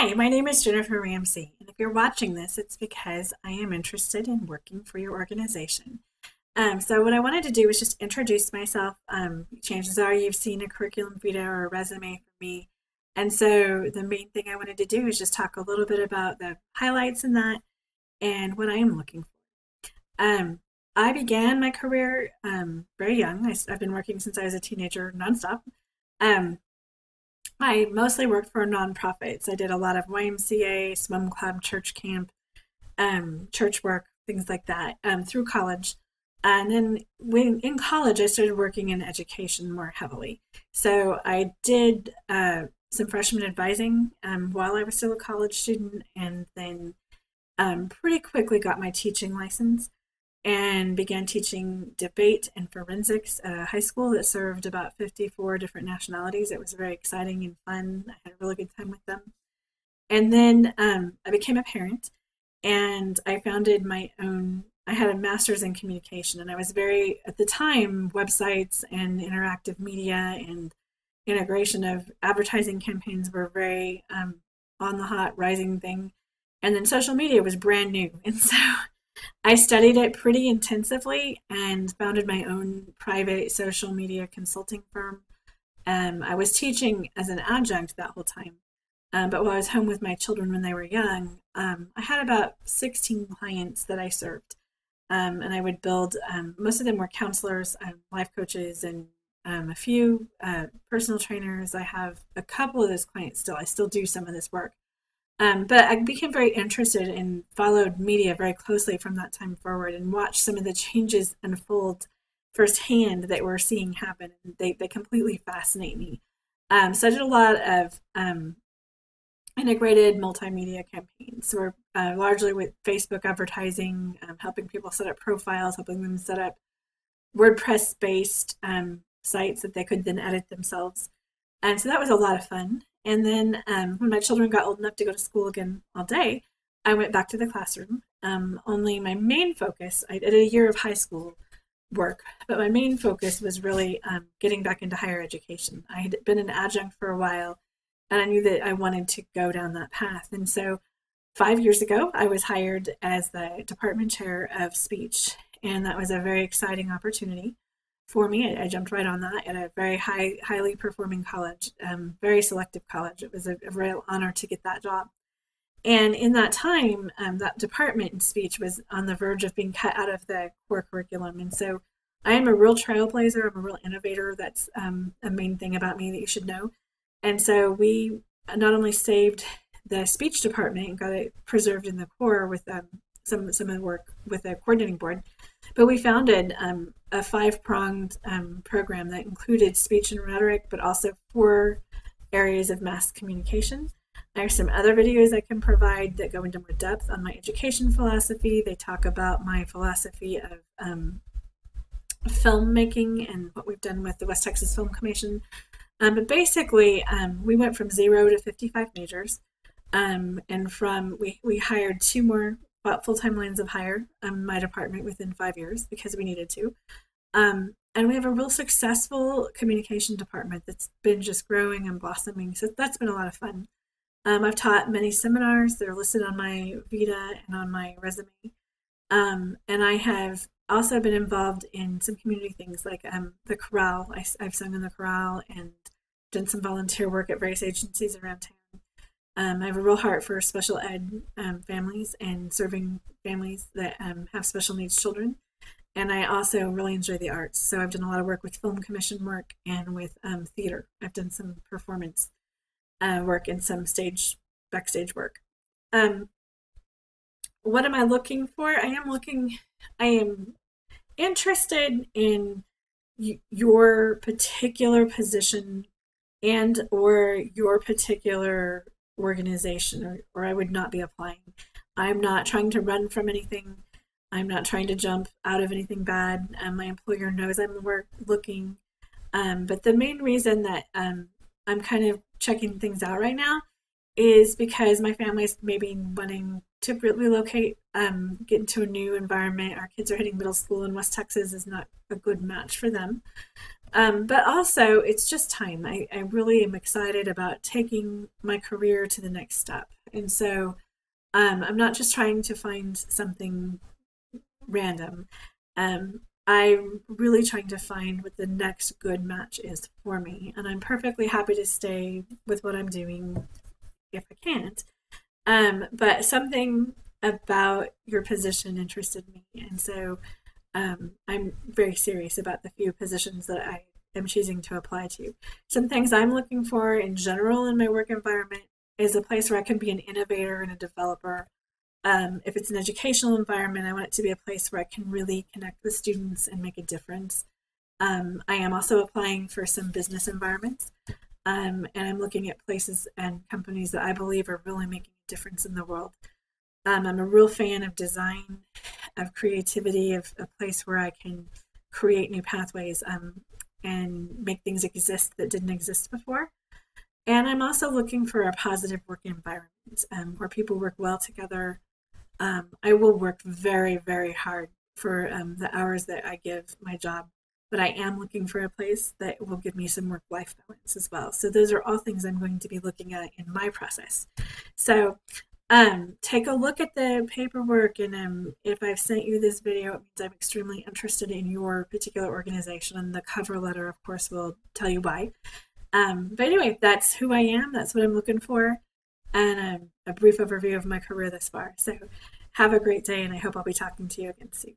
Hi, my name is Jennifer Ramsey, and if you're watching this, it's because I am interested in working for your organization. So what I wanted to do was just introduce myself. Chances are you've seen a curriculum vitae or a resume from me. And so the main thing I wanted to do is just talk a little bit about the highlights in that and what I am looking for. I began my career very young. I've been working since I was a teenager nonstop. Um, I mostly worked for nonprofits. I did a lot of YMCA, swim club, church camp, church work, things like that through college. And then when in college, I started working in education more heavily. So I did some freshman advising while I was still a college student, and then pretty quickly got my teaching license and began teaching debate and forensics at a high school that served about 54 different nationalities. It was very exciting and fun. I had a really good time with them. And then I became a parent and I founded my own. I had a master's in communication, and I was very, at the time, websites and interactive media and integration of advertising campaigns were very on the hot rising thing. And then social media was brand new. And so I studied it pretty intensively and founded my own private social media consulting firm. I was teaching as an adjunct that whole time. But while I was home with my children when they were young, I had about 16 clients that I served. And I would build, most of them were counselors, life coaches, and a few personal trainers. I have a couple of those clients still. I still do some of this work. But I became very interested and followed media very closely from that time forward and watched some of the changes unfold firsthand that we're seeing happen. And they completely fascinate me. So I did a lot of integrated multimedia campaigns, or largely with Facebook advertising, helping people set up profiles, helping them set up WordPress-based sites that they could then edit themselves. And so that was a lot of fun. And then when my children got old enough to go to school again all day, I went back to the classroom. Only my main focus, I did a year of high school work, but my main focus was really getting back into higher education. I had been an adjunct for a while, and I knew that I wanted to go down that path. And so 5 years ago, I was hired as the department chair of speech, and that was a very exciting opportunity for me. I jumped right on that at a very highly performing college, very selective college. It was a real honor to get that job. And in that time, that department in speech was on the verge of being cut out of the core curriculum. And so I am a real trailblazer. I'm a real innovator. That's a main thing about me that you should know. And so we not only saved the speech department and got it preserved in the core with some of the work with the coordinating board, but we founded a five-pronged program that included speech and rhetoric, but also 4 areas of mass communication. There are some other videos I can provide that go into more depth on my education philosophy. They talk about my philosophy of filmmaking and what we've done with the West Texas Film Commission. But basically, we went from 0 to 55 majors, and we hired 2 more full-time lines of hire my department within 5 years because we needed to. And we have a real successful communication department that's been just growing and blossoming. So that's been a lot of fun. I've taught many seminars. They're listed on my Vita and on my resume. And I have also been involved in some community things like the chorale. I've sung in the chorale and done some volunteer work at various agencies around town. I have a real heart for special ed families and serving families that have special needs children. And I also really enjoy the arts. So I've done a lot of work with film commission work and with theater. I've done some performance work and some backstage work. What am I looking for? I am interested in your particular position and or your particular organization, or I would not be applying. I'm not trying to run from anything. I'm not trying to jump out of anything bad. My employer knows I'm looking. But the main reason that I'm kind of checking things out right now is because my family's maybe wanting to relocate, get into a new environment. Our kids are hitting middle school, and West Texas is not a good match for them. But also, it's just time. I really am excited about taking my career to the next step. And so I'm not just trying to find something random. I'm really trying to find what the next good match is for me. And I'm perfectly happy to stay with what I'm doing if I can't. But something about your position interested me. And so I'm very serious about the few positions that I am choosing to apply to. Some things I'm looking for in general in my work environment is a place where I can be an innovator and a developer. If it's an educational environment, I want it to be a place where I can really connect with students and make a difference. I am also applying for some business environments, and I'm looking at places and companies that I believe are really making a difference in the world. I'm a real fan of design, of creativity, of a place where I can create new pathways and make things exist that didn't exist before. And I'm also looking for a positive work environment where people work well together. I will work very, very hard for the hours that I give my job, but I am looking for a place that will give me some work-life balance as well. So those are all things I'm going to be looking at in my process. So take a look at the paperwork, and if I've sent you this video, it means I'm extremely interested in your particular organization, and the cover letter, of course, will tell you why. But anyway, that's who I am. That's what I'm looking for, and a brief overview of my career thus far. So have a great day, and I hope I'll be talking to you again soon.